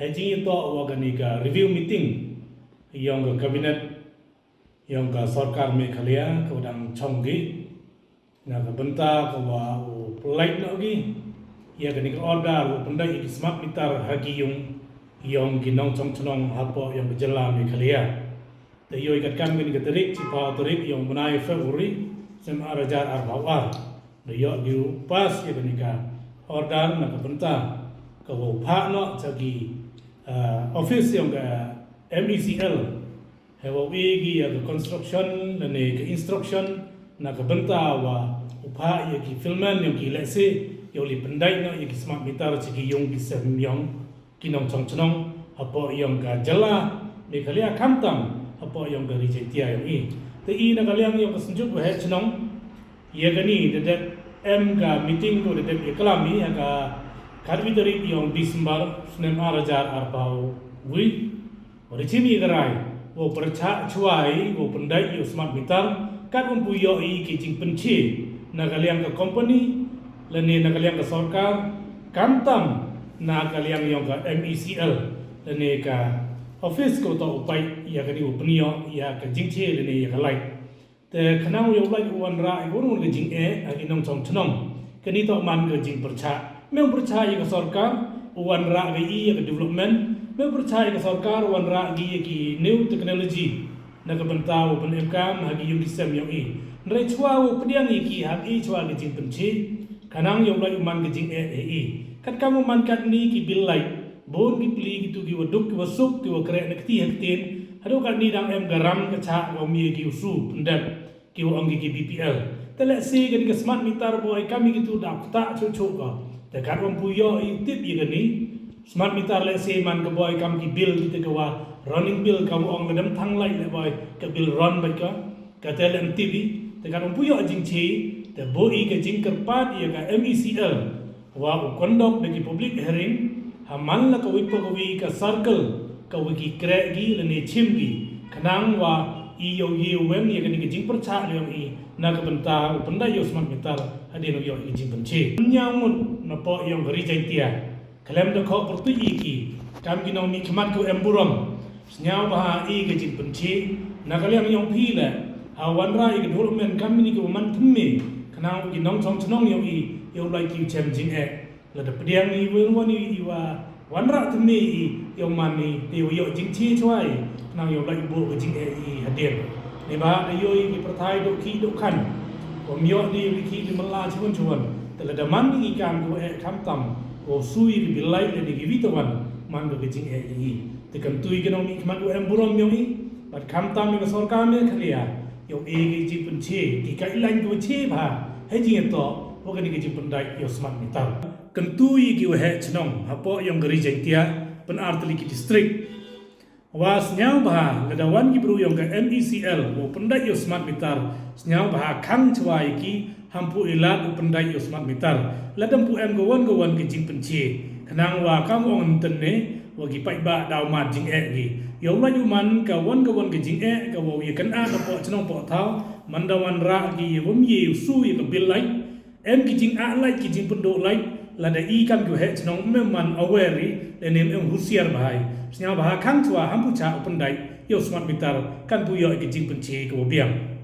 Haji itu wagani ka review meeting yang ke kabinet yang ke sarkar Meghalaya ke udang chonggi na ke benta ke wa polite lagi ya ke ni ke order pendai smart meter hagi yang ginong chong hapo yang berjalan Meghalaya. Tayo ikat kami ni ke terik cipa terik yang menai Februari sem arajar arbawar. Tayo diu pas ya ke ni ke order na ke benta ke wa pak no jagi office yang ke MECL hewa wigi ya ke construction dan ke instruction na ke benta wa upah ya ki filman yang ki lese yang li pendai no ya ki smart meter ciki yang ki sem yang kinong chong apa yang ke jala Meghalaya kamtam apa yang ke rijetia yang i te i na kaliang yang ke senjuk wa chnong ya gani dedet M ka meeting ko dedet iklami ya ka Karbi dari yang Disember senem arajar arbau wi oricimi gerai wo perca cuai wo pendai yo smart meter kan umpuyo i kijing penci na kalian ke company leni na kalian ke sarkar kantam na kalian yang ke MECL leni ke office ko to upai ya kadi upniyo ya ke jingche leni ya ke lai te kanang yo lai wan ra i won ke jing agi nong chong chnong kani to man ke jing perca memang percaya ke sarkar wan ra gi ke development memang percaya ke sarkar wan ra gi ki new technology na ke bentau pen ekam hagi yung disem yung i nrai chua wo pediang ki hagi chua ke jing penci kanang yung lai man ke jing i kat kamu man kat ni ki bil lai bon ki pli gitu ki waduk ki wasuk ki wakrek nak ti haktin hado kat ni dang em garam ke cha ko mi ki usu pendap ki ong ki BPL telek si ke smart meter boy kami gitu dak tak cucuk ka dekat orang puyo itip ya gani smart meter le se man ke boy kam ki bill kita ke wa running bill kamu ong ngedam thang lai le boy ke bill run ba ka tele TV dekat orang puyo jing chi te boi ke jing kerpat ya ka MECL wa kondok bagi public hearing haman la ka wipo ka wi ka circle ka wiki krek gi le ne chim gi kanang wa i yo wen ya gani ke jing percha le i na ka benta upanda yo smart meter hadin yo i jing penci nyamun napo yang geri jaitia kalem de ko pertu iki kam ginong mi khmat ko emburong snyau ba i ke jing penci na kalem yang pi le awan ra i ke development kam ni ko man thme kanang ginong chong chnong yo i yo lai ki chem jing la de pediang ni wen wani i wa wan ra thme i yo man ni te yo jing chi chwai kanang yo lai bo ke jing i hadin ni ba yo i perthai do ki do khan om yo ni ki di mala chuan tela da man ni kam ko kam tam o sui di bilai le di vitawan man do jing i te kam tui ke no mi khmat em burom yo i bat kam tam ni sarkar Meghalaya yo e ji pun che ki kai lain ko che ba he jing to o ke ni ji pun dai yo smart meter kan tui ki he chnong hapo yang geri jaitia pen artli ki district was nyau bah ladawan ki bru yang ke MECL wo pendai yo smart meter nyau bah khang chwai ki hampu ilat pendai yo smart meter ladam pu em gowon ke jing penci kanang wa kam ong tenne wo ki pai ba daw ma jing gi yo ma yu man ka won ke jing ka wo ye kan a ka po chnong po thau mandawan ra ki ye wom ye su ye ka bil lai em ki jing a lai ki jing pendo lai lada i kam ku he chnong memman aware le nem em husiar bahai snya bah khang chwa hampu cha pendai yo smart meter kan pu yo ki jing penci ko biang